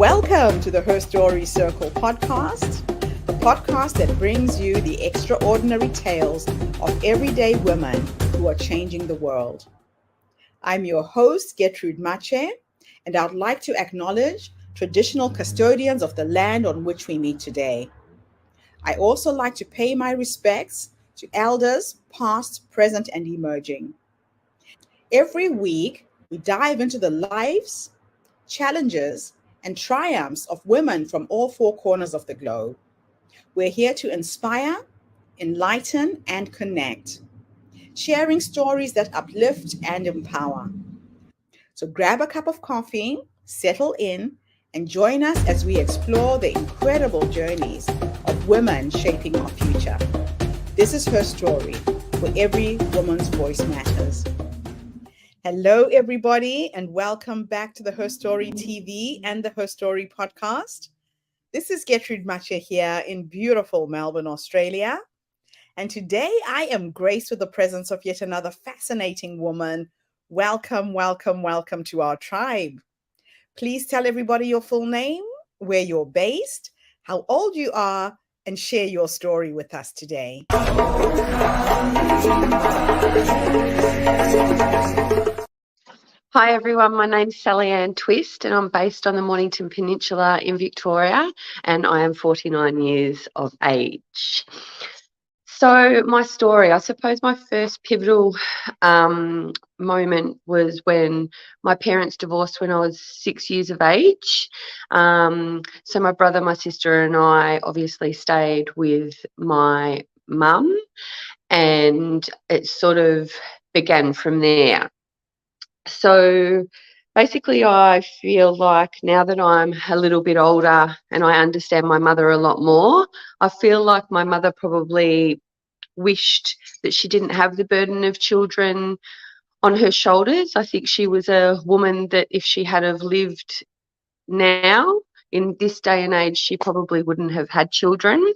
Welcome to the Her Story Circle podcast, the podcast that brings you the extraordinary tales of everyday women who are changing the world. I'm your host, Gertrude Mache, and I'd like to acknowledge traditional custodians of the land on which we meet today. I also like to pay my respects to elders, past, present, and emerging. Every week, we dive into the lives, challenges, and triumphs of women from all four corners of the globe. We're here to inspire, enlighten, and connect, sharing stories that uplift and empower. So grab a cup of coffee, settle in, and join us as we explore the incredible journeys of women shaping our future. This is Her Story, where every woman's voice matters. Hello, everybody, and welcome back to the Her Story TV and the Her Story podcast. This is Gertrude Mache here in beautiful Melbourne, Australia. And today I am graced with the presence of yet another fascinating woman. Welcome, welcome, welcome to our tribe. Please tell everybody your full name, where you're based, how old you are, and share your story with us today. Hi everyone, my name's Sally Ann Twist and I'm based on the Mornington Peninsula in Victoria and I am 49 years of age. So my story, I suppose my first pivotal moment was when my parents divorced when I was 6 years of age. So my brother, my sister and I obviously stayed with my mum and it sort of began from there. So basically, I feel like now that I'm a little bit older and I understand my mother a lot more, I feel like my mother probably wished that she didn't have the burden of children on her shoulders. I think she was a woman that if she had have lived now in this day and age, she probably wouldn't have had children.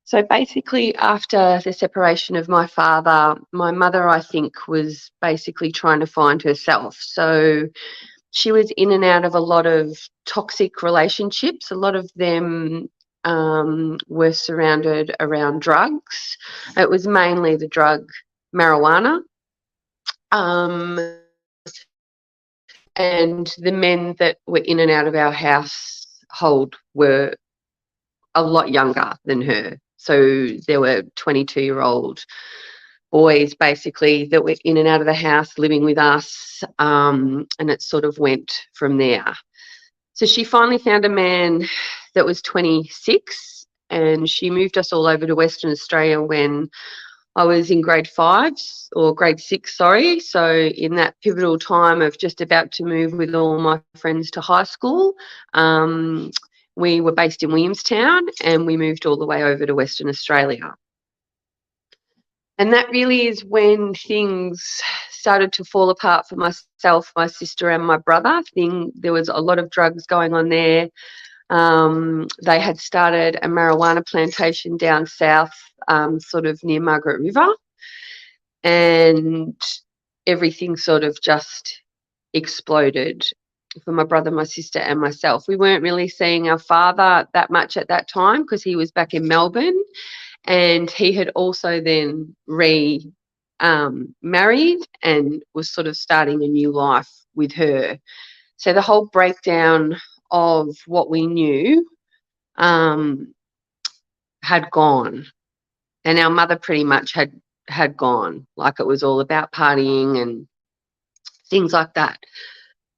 So basically, after the separation of my father, my mother, I think, was basically trying to find herself. So she was in and out of a lot of toxic relationships. A lot of them were surrounded around drugs. It was mainly the drug marijuana. And the men that were in and out of our household were a lot younger than her. So there were 22-year-old boys basically that were in and out of the house living with us, and it sort of went from there. So she finally found a man that was 26 and she moved us all over to Western Australia when I was in grade 6, sorry. So in that pivotal time of just about to move with all my friends to high school, we were based in Williamstown and we moved all the way over to Western Australia. And that really is when things started to fall apart for myself, my sister and my brother. There was a lot of drugs going on there. They had started a marijuana plantation down south, sort of near Margaret River. And everything sort of just exploded for my brother, my sister and myself. We weren't really seeing our father that much at that time because he was back in Melbourne and he had also then married and was sort of starting a new life with her. So the whole breakdown of what we knew had gone and our mother pretty much had gone, like it was all about partying and things like that.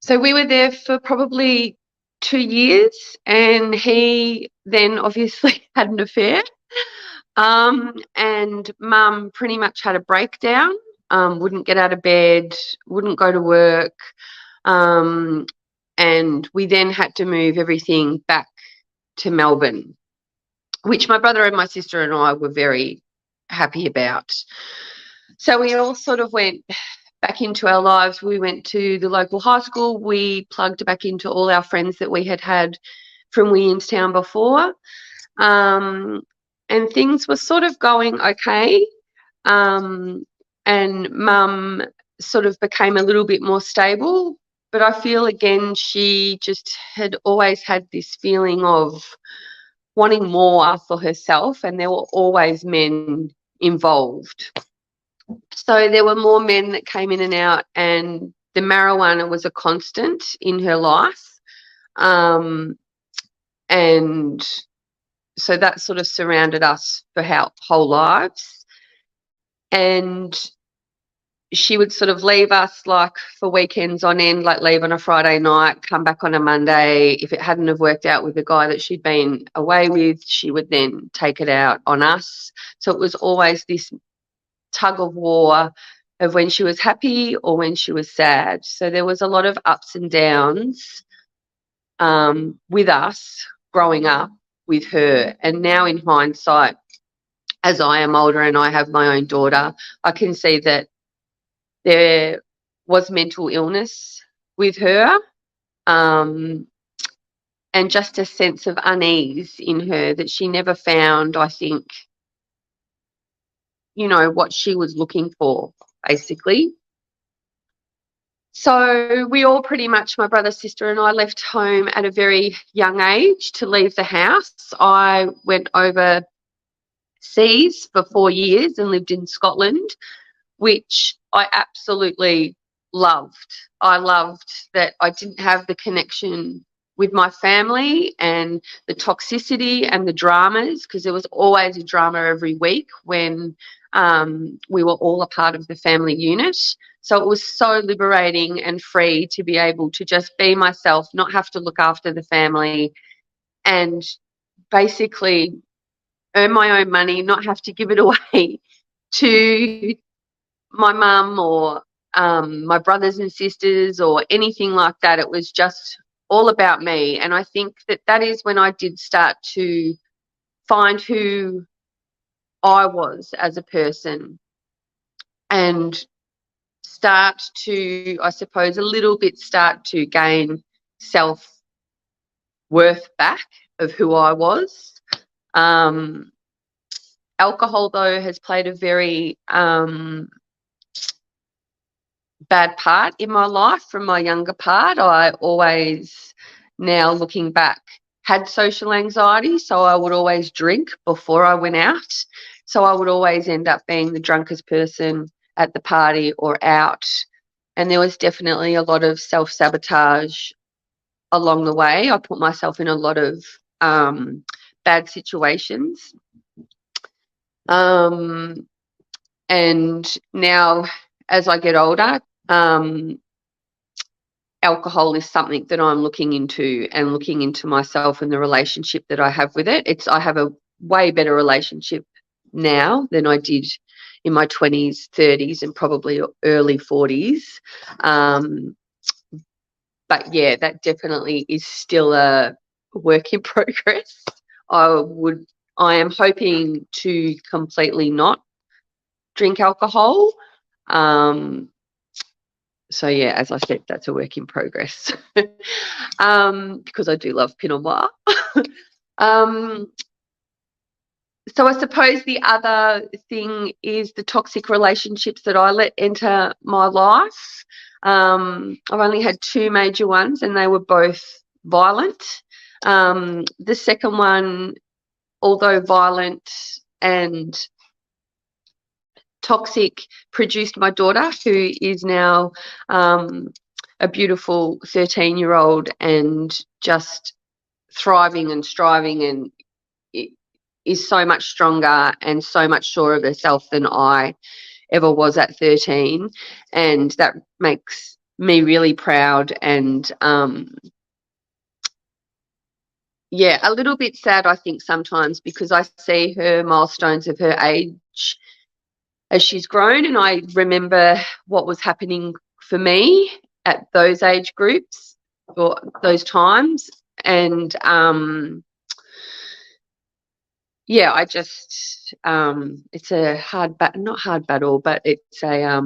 So we were there for probably 2 years and he then obviously had an affair. And mum pretty much had a breakdown, wouldn't get out of bed, wouldn't go to work. And we then had to move everything back to Melbourne, which my brother and my sister and I were very happy about. So we all sort of went back into our lives. We went to the local high school. We plugged back into all our friends that we had from Williamstown before. And things were sort of going okay. And mum sort of became a little bit more stable but I feel again she just had always had this feeling of wanting more for herself, and there were always men involved. So there were more men that came in and out, and the marijuana was a constant in her life. And so that sort of surrounded us for our whole lives. And she would sort of leave us like for weekends on end, like leave on a Friday night, come back on a Monday. If it hadn't have worked out with the guy that she'd been away with, she would then take it out on us. So it was always this tug of war of when she was happy or when she was sad. So there was a lot of ups and downs with us growing up with her. And now in hindsight, as I am older and I have my own daughter, I can see that there was mental illness with her, and just a sense of unease in her that she never found, I think, what she was looking for, basically. So we all pretty much, my brother, sister and I, left home at a very young age to leave the house. I went overseas for 4 years and lived in Scotland, which I absolutely loved. I loved that I didn't have the connection with my family and the toxicity and the dramas, because there was always a drama every week when we were all a part of the family unit. So it was so liberating and free to be able to just be myself, not have to look after the family, and basically earn my own money, not have to give it away to my mum or my brothers and sisters or anything like that. It was just all about me. And I think that is when I did start to find who I was as a person and start to, I suppose, a little bit start to gain self-worth back of who I was. Alcohol, though, has played a very bad part in my life from my younger part. I always, now looking back, had social anxiety, so I would always drink before I went out. So I would always end up being the drunkest person at the party or out. And there was definitely a lot of self-sabotage along the way. I put myself in a lot of bad situations. And now, as I get older, alcohol is something that I'm looking into and looking into myself and the relationship that I have with it. I have a way better relationship now than I did in my 20s, 30s, and probably early 40s. But yeah, that definitely is still a work in progress. I am hoping to completely not drink alcohol. So yeah, as I said, that's a work in progress. Because I do love Pinot Noir. So I suppose the other thing is the toxic relationships that I let enter my life. I've only had 2 major ones, and they were both violent. The second one, although violent and toxic, produced my daughter, who is now a beautiful 13-year-old and just thriving and striving, and is so much stronger and so much sure of herself than I ever was at 13. And that makes me really proud and yeah, a little bit sad, I think, sometimes, because I see her milestones of her age as she's grown, and I remember what was happening for me at those age groups or those times. And yeah, I just it's a not hard battle, but it's a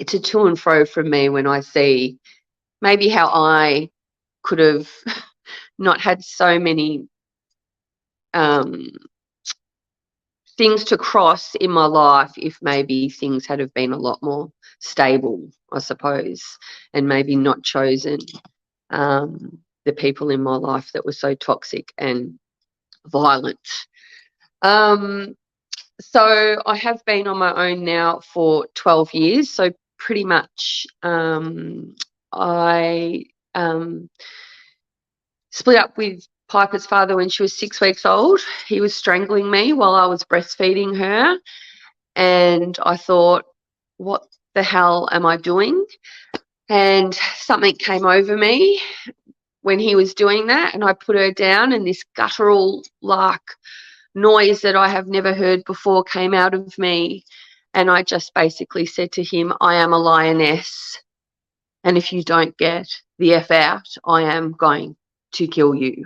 to and fro from me when I see maybe how I could have not had so many things to cross in my life if maybe things had have been a lot more stable, I suppose, and maybe not chosen the people in my life that were so toxic and violent. So I have been on my own now for 12 years. So pretty much I split up with Piper's father when she was 6 weeks old. He was strangling me while I was breastfeeding her. And I thought, what the hell am I doing? And something came over me when he was doing that, and I put her down, and this guttural like noise that I have never heard before came out of me. And I just basically said to him, I am a lioness, and if you don't get the F out, I am going to kill you.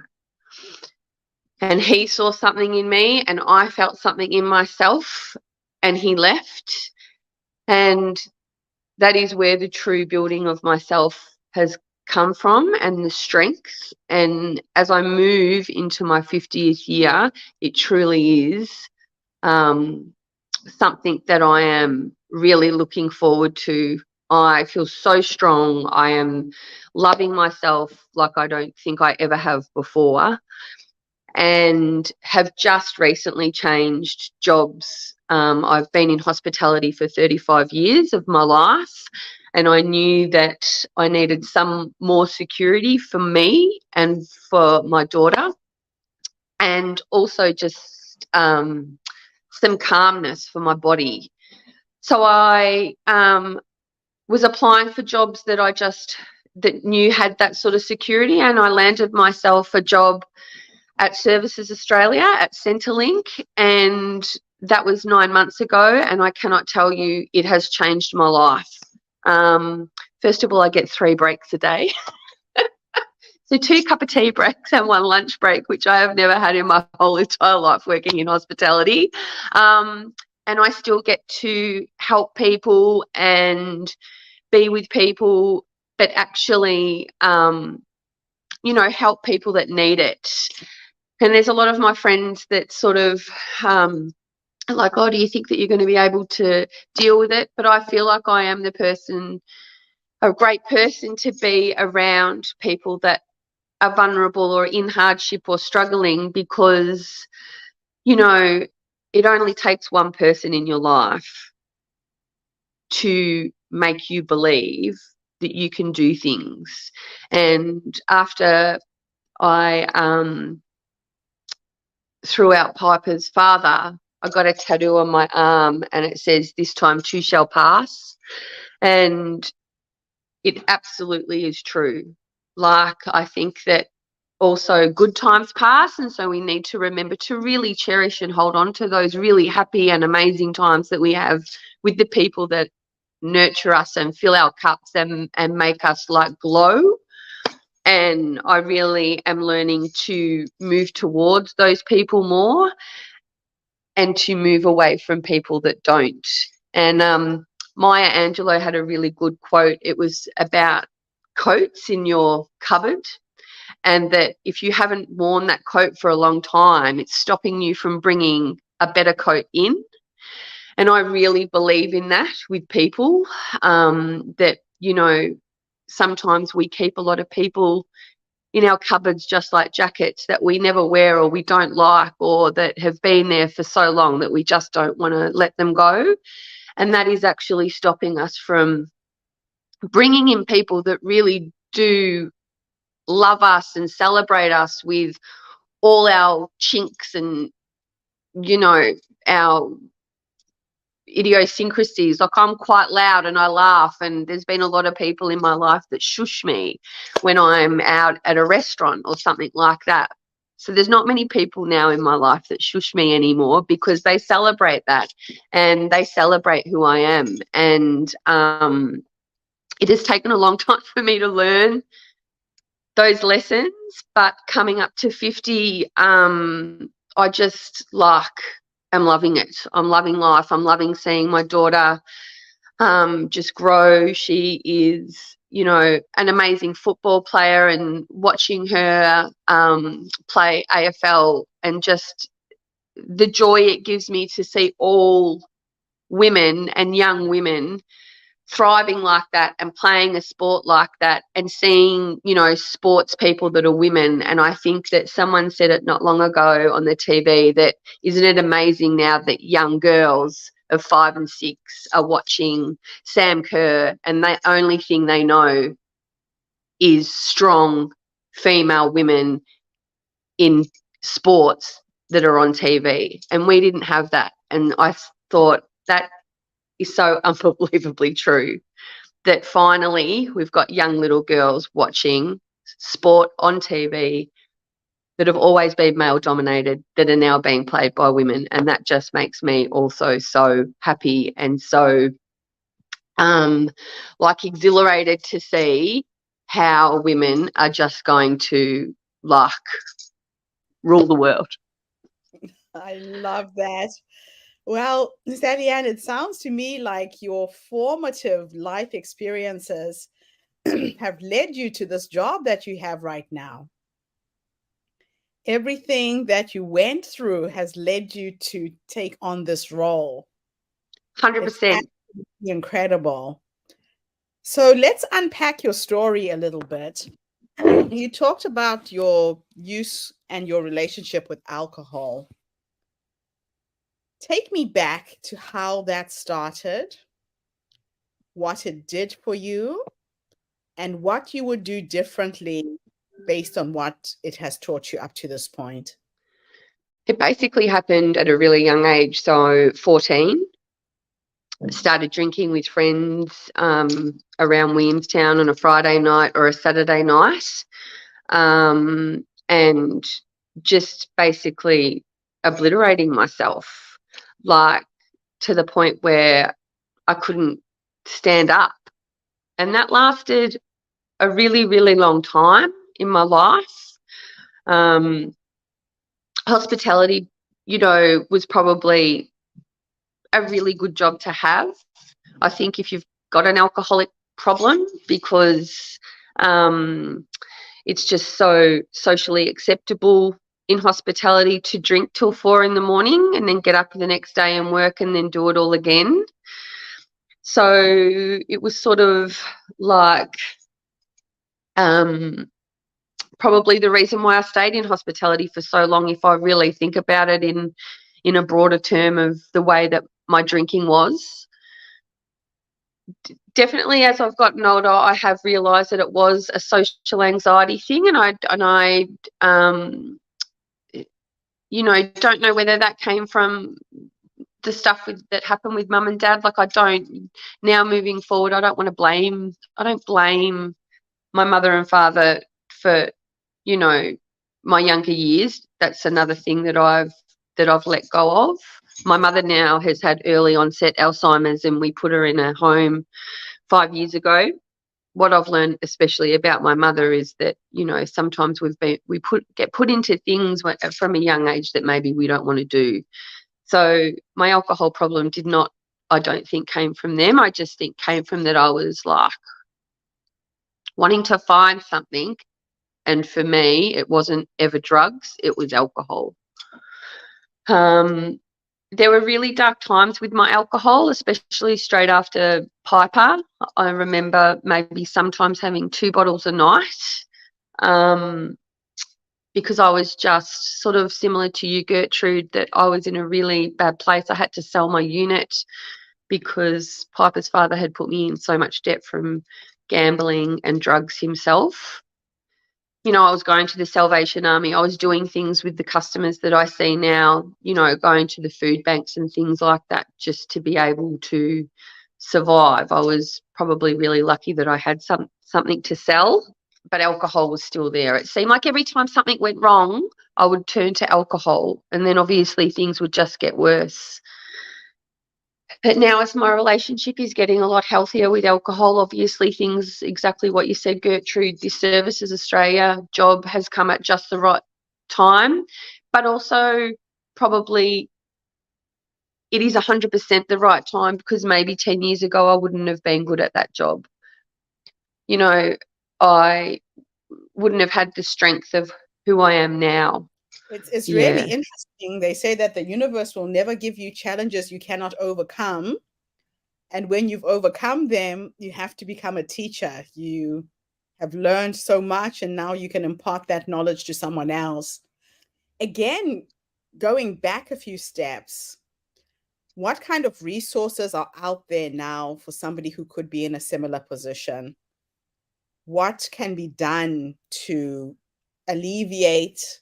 And he saw something in me, and I felt something in myself, and he left. And that is where the true building of myself has come from, and the strength. And as I move into my 50th year, it truly is something that I am really looking forward to. I feel so strong. I am loving myself like I don't think I ever have before, and have just recently changed jobs. I've been in hospitality for 35 years of my life, and I knew that I needed some more security for me and for my daughter, and also just some calmness for my body. So I was applying for jobs that that knew had that sort of security, and I landed myself a job at Services Australia at Centrelink, and that was 9 months ago, and I cannot tell you, it has changed my life. First of all, I get 3 breaks a day. So 2 cup of tea breaks and 1 lunch break, which I have never had in my whole entire life working in hospitality. And I still get to help people and be with people, but actually, help people that need it. And there's a lot of my friends that sort of like, oh, do you think that you're going to be able to deal with it? But I feel like I am a great person to be around people that are vulnerable or in hardship or struggling, because, it only takes one person in your life to make you believe that you can do things. And after I threw out Piper's father, I got a tattoo on my arm, and it says, "This time too shall pass." And it absolutely is true. Like, I think that also good times pass, and so we need to remember to really cherish and hold on to those really happy and amazing times that we have with the people that nurture us and fill our cups and make us like glow. And I really am learning to move towards those people more and to move away from people that don't. And Maya Angelou had a really good quote. It was about coats in your cupboard, and that if you haven't worn that coat for a long time, it's stopping you from bringing a better coat in. And I really believe in that with people, that, sometimes we keep a lot of people in our cupboards just like jackets that we never wear or we don't like, or that have been there for so long that we just don't want to let them go. And that is actually stopping us from bringing in people that really do love us and celebrate us with all our chinks and, our idiosyncrasies. Like, I'm quite loud and I laugh, and there's been a lot of people in my life that shush me when I'm out at a restaurant or something like that. So there's not many people now in my life that shush me anymore, because they celebrate that and they celebrate who I am. And it has taken a long time for me to learn those lessons, but coming up to 50, I just am loving it. I'm loving life. I'm loving seeing my daughter just grow. She is, an amazing football player, and watching her play AFL, and just the joy it gives me to see all women and young women thriving like that and playing a sport like that and seeing, sports people that are women. And I think that someone said it not long ago on the TV that, isn't it amazing now that young girls of 5 and 6 are watching Sam Kerr and the only thing they know is strong female women in sports that are on TV. And we didn't have that. And I thought that is so unbelievably true, that finally we've got young little girls watching sport on TV that have always been male dominated that are now being played by women. And that just makes me also so happy and so exhilarated to see how women are just going to rule the world. I love that. Well, Savian, it sounds to me like your formative life experiences have led you to this job that you have right now. Everything that you went through has led you to take on this role. 100%. It's incredible. So let's unpack your story a little bit. You talked about your use and your relationship with alcohol. Take me back to how that started, what it did for you, and what you would do differently based on what it has taught you up to this point. It basically happened at a really young age. So 14, started drinking with friends around Williamstown on a Friday night or a Saturday night, and just basically obliterating myself, to the point where I couldn't stand up. And that lasted a really, really long time in my life. Hospitality, was probably a really good job to have, I think, if you've got an alcoholic problem, because it's just so socially acceptable in hospitality to drink till 4 a.m. and then get up the next day and work and then do it all again. So it was sort of probably the reason why I stayed in hospitality for so long, if I really think about it in a broader term of the way that my drinking was. Definitely, as I've gotten older, I have realised that it was a social anxiety thing, and I don't know whether that came from the stuff that happened with mum and dad. I don't, now moving forward, I don't blame my mother and father for, my younger years. That's another thing that I've let go of. My mother now has had early onset Alzheimer's, and we put her in a home 5 years ago. What I've learned, especially about my mother, is that, sometimes we get put into things from a young age that maybe we don't want to do. So my alcohol problem I don't think came from them. I just think came from that I was wanting to find something. And for me, it wasn't ever drugs, it was alcohol. There were really dark times with my alcohol, especially straight after Piper. I remember maybe sometimes having 2 bottles a night, because I was just sort of similar to you, Gertrude, that I was in a really bad place. I had to sell my unit because Piper's father had put me in so much debt from gambling and drugs himself. I was going to the Salvation Army. I was doing things with the customers that I see now, going to the food banks and things like that just to be able to survive. I was probably really lucky that I had something to sell, but alcohol was still there. It seemed like every time something went wrong, I would turn to alcohol, and then obviously things would just get worse. But now, as my relationship is getting a lot healthier with alcohol, obviously things, exactly what you said, Gertrude, this Services Australia job has come at just the right time, but also probably it is 100% the right time, because maybe 10 years ago I wouldn't have been good at that job. I wouldn't have had the strength of who I am now. It's really interesting. They say that the universe will never give you challenges you cannot overcome. And when you've overcome them, you have to become a teacher. You have learned so much, and now you can impart that knowledge to someone else. Again, going back a few steps, what kind of resources are out there now for somebody who could be in a similar position? What can be done to alleviate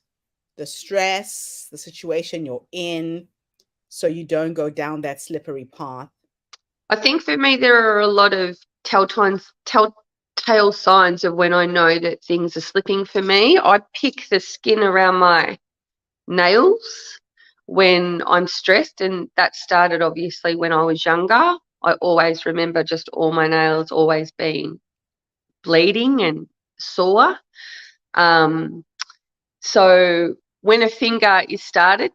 the stress, the situation you're in, so you don't go down that slippery path? I think for me, there are a lot of telltale signs of when I know that things are slipping for me. I pick the skin around my nails when I'm stressed, and that started obviously when I was younger. I always remember just all my nails always being bleeding and sore. So when a finger is started,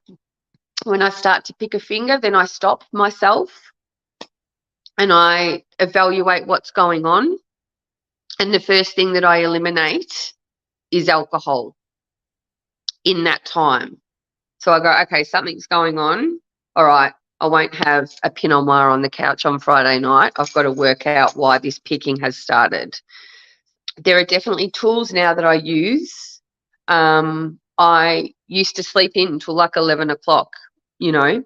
when I start to pick a finger, then I stop myself and I evaluate what's going on. And the first thing that I eliminate is alcohol in that time. So I go, okay, something's going on. All right, I won't have a Pinot Noir on the couch on Friday night. I've got to work out why this picking has started. There are definitely tools now that I use. I used to sleep in until like 11 o'clock, you know,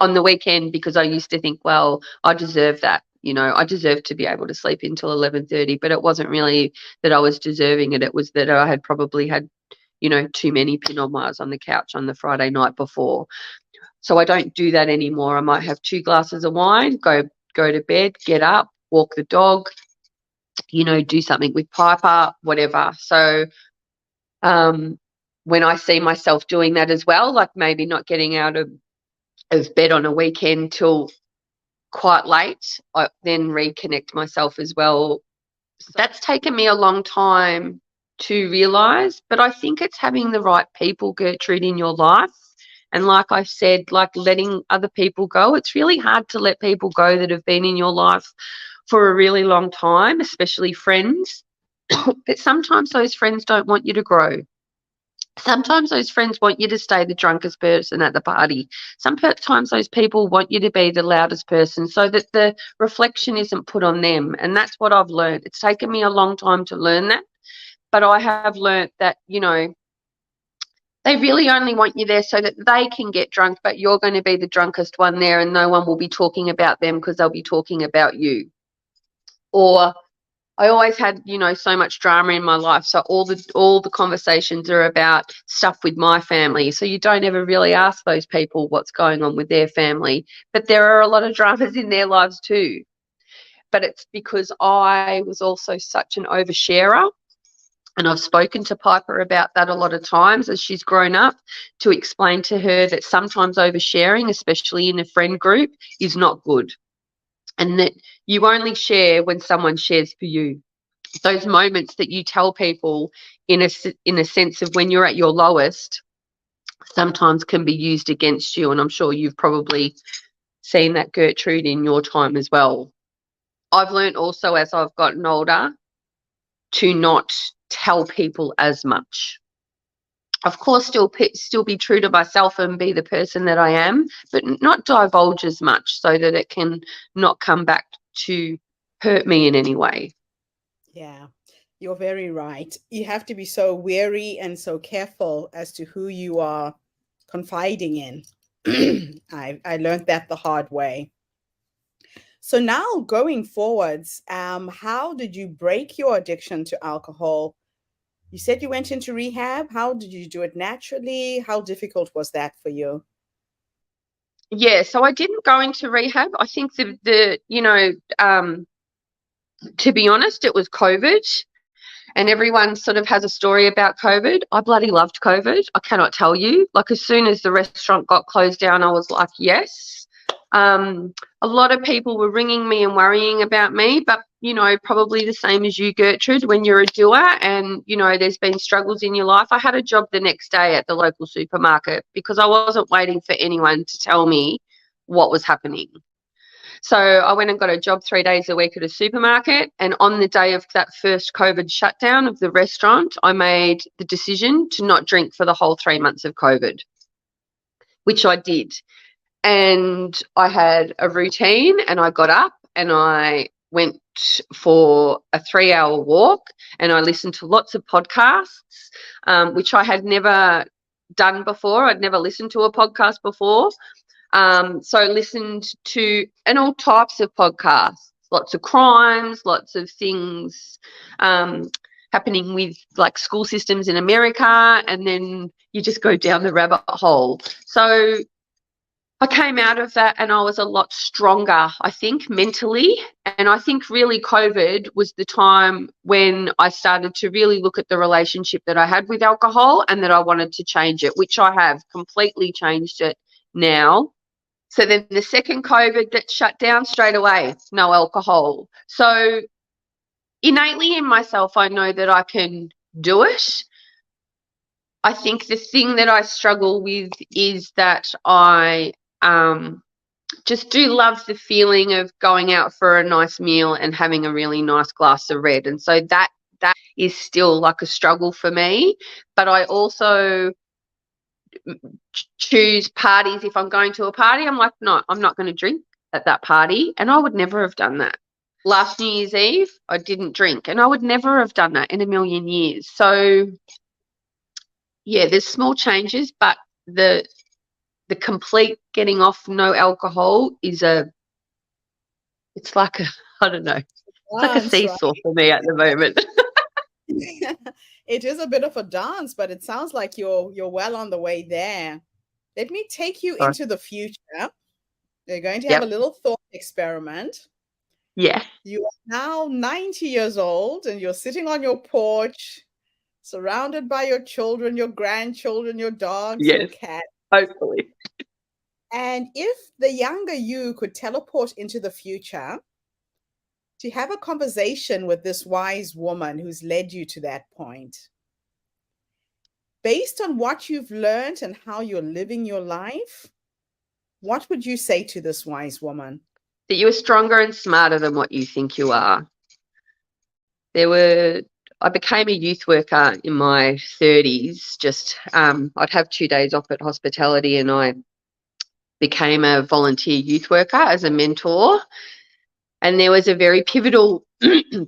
on the weekend, because I used to think, well, I deserve that. You know, I deserve to be able to sleep until 11:30, but it wasn't really that I was deserving it. It was that I had probably had, you know, too many Pinot Noirs on the couch on the Friday night before. So I don't do that anymore. I might have 2 glasses of wine, go to bed, get up, walk the dog, you know, do something with Piper, whatever. So when I see myself doing that as well, like maybe not getting out of bed on a weekend till quite late, I then reconnect myself as well. So that's taken me a long time to realise, but I think it's having the right people, Gertrude, in your life. And like I said, like letting other people go. It's really hard to let people go that have been in your life for a really long time, especially friends. But sometimes those friends don't want you to grow. Sometimes those friends want you to stay the drunkest person at the party. Sometimes those people want you to be the loudest person, so that the reflection isn't put on them. And that's what I've learned. It's taken me a long time to learn that. But I have learned that, you know, they really only want you there so that they can get drunk, but you're going to be the drunkest one there, and no one will be talking about them because they'll be talking about you. Or I always had, you know, so much drama in my life. So all the conversations are about stuff with my family. So you don't ever really ask those people what's going on with their family. But there are a lot of dramas in their lives too. But it's because I was also such an oversharer. And I've spoken to Piper about that a lot of times as she's grown up, to explain to her that sometimes oversharing, especially in a friend group, is not good. And that you only share when someone shares for you. Those moments that you tell people in a sense of when you're at your lowest sometimes can be used against you. And I'm sure you've probably seen that, Gertrude, in your time as well. I've learned also as I've gotten older to not tell people as much. Of course, still be true to myself and be the person that I am, but not divulge as much so that it can not come back to hurt me in any way. Yeah, you're very right. You have to be so wary and so careful as to who you are confiding in. I learned that the hard way. So now going forwards, how did you break your addiction to alcohol? You said you went into rehab. How did you do it naturally? How difficult was that for you? Yeah, so I didn't go into rehab. I think to be honest, it was COVID, and everyone sort of has a story about COVID. I bloody loved COVID. I cannot tell you. Like, as soon as the restaurant got closed down, I was like, yes. A lot of people were ringing me and worrying about me, but, you know, probably the same as you, Gertrude, when you're a doer and, you know, there's been struggles in your life. I had a job the next day at the local supermarket because I wasn't waiting for anyone to tell me what was happening. So I went and got a job 3 days a week at a supermarket. And on the day of that first COVID shutdown of the restaurant, I made the decision to not drink for the whole 3 months of COVID, which I did. and I had a routine, and I got up and I went for a 3-hour walk, and I listened to lots of podcasts, which I had never done before. I'd never listened to a podcast before. So I listened to all types of podcasts, lots of crimes, lots of things happening with like school systems in America, and then you just go down the rabbit hole. So I came out of that and I was a lot stronger, I think, mentally. And I think really COVID was the time when I started to really look at the relationship that I had with alcohol, and that I wanted to change it, which I have completely changed it now. So then the second COVID gets shut down straight away, no alcohol. So innately in myself, I know that I can do it. I think the thing that I struggle with is that I just do love the feeling of going out for a nice meal and having a really nice glass of red. And so that is still like a struggle for me. But I also choose parties. If I'm going to a party, I'm like, no, I'm not going to drink at that party. And I would never have done that. Last New Year's Eve, I didn't drink, and I would never have done that in a million years. So yeah, there's small changes, but the complete getting off no alcohol is it's like a, I don't know, it's like a seesaw, right, for me at the moment. It is a bit of a dance, but it sounds like you're well on the way there. Let me take you into the future. We're going to have a little thought experiment. Yeah. You are now 90 years old and you're sitting on your porch, surrounded by your children, your grandchildren, your dogs, your cat. Hopefully. And if the younger you could teleport into the future to have a conversation with this wise woman who's led you to that point, based on what you've learned and how you're living your life, what would you say to this wise woman? That you are stronger and smarter than what you think you are. I became a youth worker in my 30s. Just I'd have 2 days off at hospitality, and I became a volunteer youth worker as a mentor. And there was a very pivotal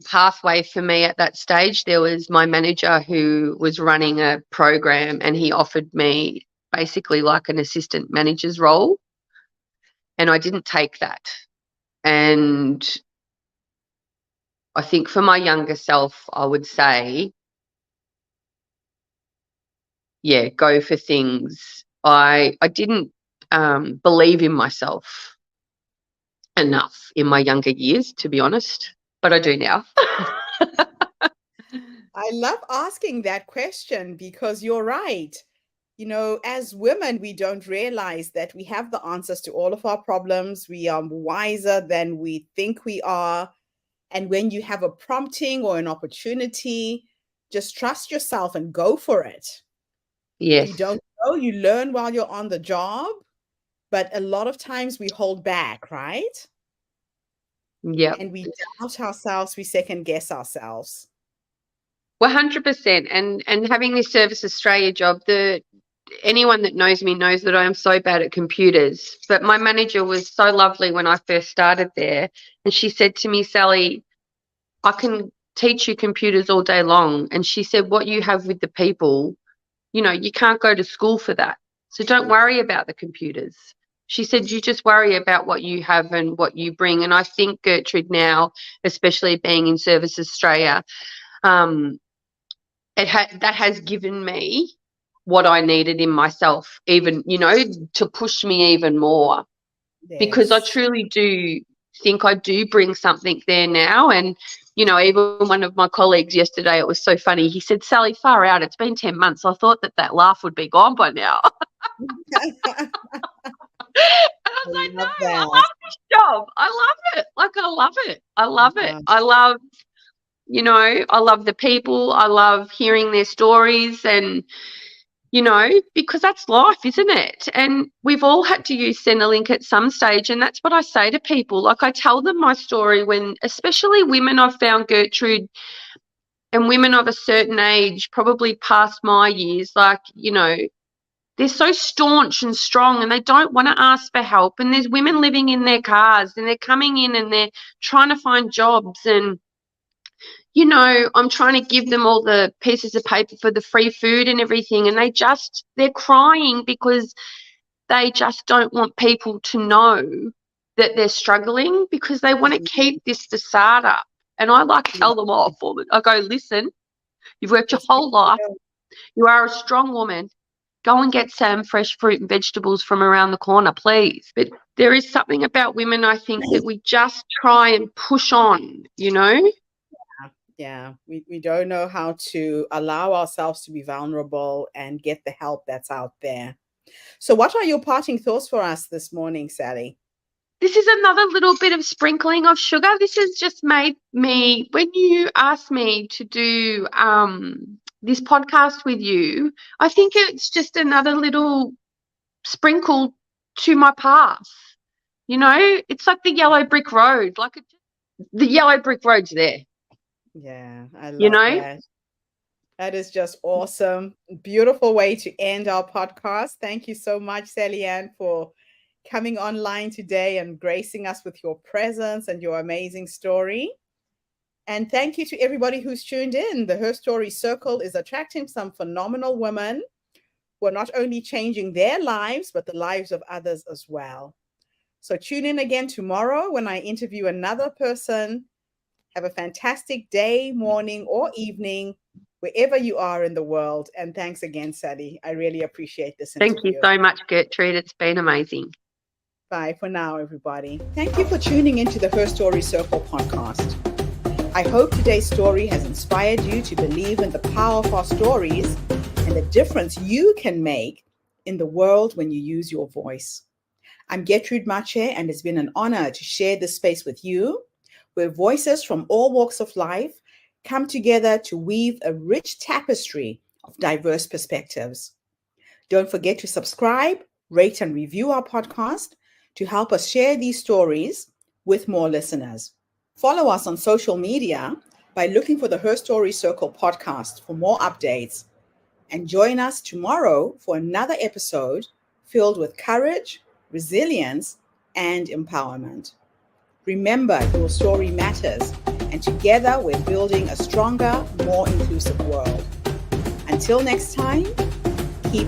pathway for me at that stage. There was my manager who was running a program, and he offered me basically like an assistant manager's role, and I didn't take that. And I think for my younger self, I would say, yeah, go for things. I didn't believe in myself enough in my younger years, to be honest, but I do now. I love asking that question because you're right. You know, as women, we don't realize that we have the answers to all of our problems. We are wiser than we think we are. And when you have a prompting or an opportunity, just trust yourself and go for it. Yes. If you don't know, you learn while you're on the job. But a lot of times we hold back, right? Yeah. And we doubt ourselves, we second guess ourselves. 100%. And having this Service Australia job, anyone that knows me knows that I am so bad at computers. But my manager was so lovely when I first started there. And she said to me, Sally, I can teach you computers all day long. And she said, what you have with the people, you know, you can't go to school for that. So don't worry about the computers. She said, you just worry about what you have and what you bring. And I think, Gertrude, now, especially being in Service Australia, that has given me what I needed in myself, even, you know, to push me even more. Yes. Because I truly do think I do bring something there now. And, you know, even one of my colleagues yesterday, it was so funny. He said, Sally, far out, it's been 10 months. I thought that laugh would be gone by now. And I was like, no, I love this job. I love it. Like, I love it. I love it. I love, you know, I love the people. I love hearing their stories, and, you know, because that's life, isn't it? And we've all had to use Centrelink at some stage, and that's what I say to people. Like, I tell them my story when, especially women, I've found, Gertrude, and women of a certain age, probably past my years, like, you know, they're so staunch and strong, and they don't want to ask for help. And there's women living in their cars, and they're coming in and they're trying to find jobs. And, you know, I'm trying to give them all the pieces of paper for the free food and everything. And they're crying because they just don't want people to know that they're struggling, because they want to keep this facade up. And I like tell them off. I go, listen, you've worked your whole life. You are a strong woman. Go and get some fresh fruit and vegetables from around the corner, please. But there is something about women, I think, that we just try and push on, you know? Yeah, we don't know how to allow ourselves to be vulnerable and get the help that's out there. So what are your parting thoughts for us this morning, Sally? This is another little bit of sprinkling of sugar. This has just made me, when you asked me to do this podcast with you, I think it's just another little sprinkle to my path. You know, it's like the yellow brick road. The yellow brick road's there. Yeah, I love that. That is just awesome. Beautiful way to end our podcast. Thank you so much, Sally Ann, for coming online today and gracing us with your presence and your amazing story. And thank you to everybody who's tuned in. The Her Story Circle is attracting some phenomenal women who are not only changing their lives, but the lives of others as well. So tune in again tomorrow when I interview another person. Have a fantastic day, morning, or evening, wherever you are in the world. And thanks again, Sally. I really appreciate this interview. Thank you so much, Gertrude. It's been amazing. Bye for now, everybody. Thank you for tuning into the Her Story Circle podcast. I hope today's story has inspired you to believe in the power of our stories and the difference you can make in the world when you use your voice. I'm Gertrude Mache, and it's been an honor to share this space with you, where voices from all walks of life come together to weave a rich tapestry of diverse perspectives. Don't forget to subscribe, rate, and review our podcast to help us share these stories with more listeners. Follow us on social media by looking for the Her Story Circle podcast for more updates. And join us tomorrow for another episode filled with courage, resilience, and empowerment. Remember, your story matters, and together we're building a stronger, more inclusive world. Until next time, keep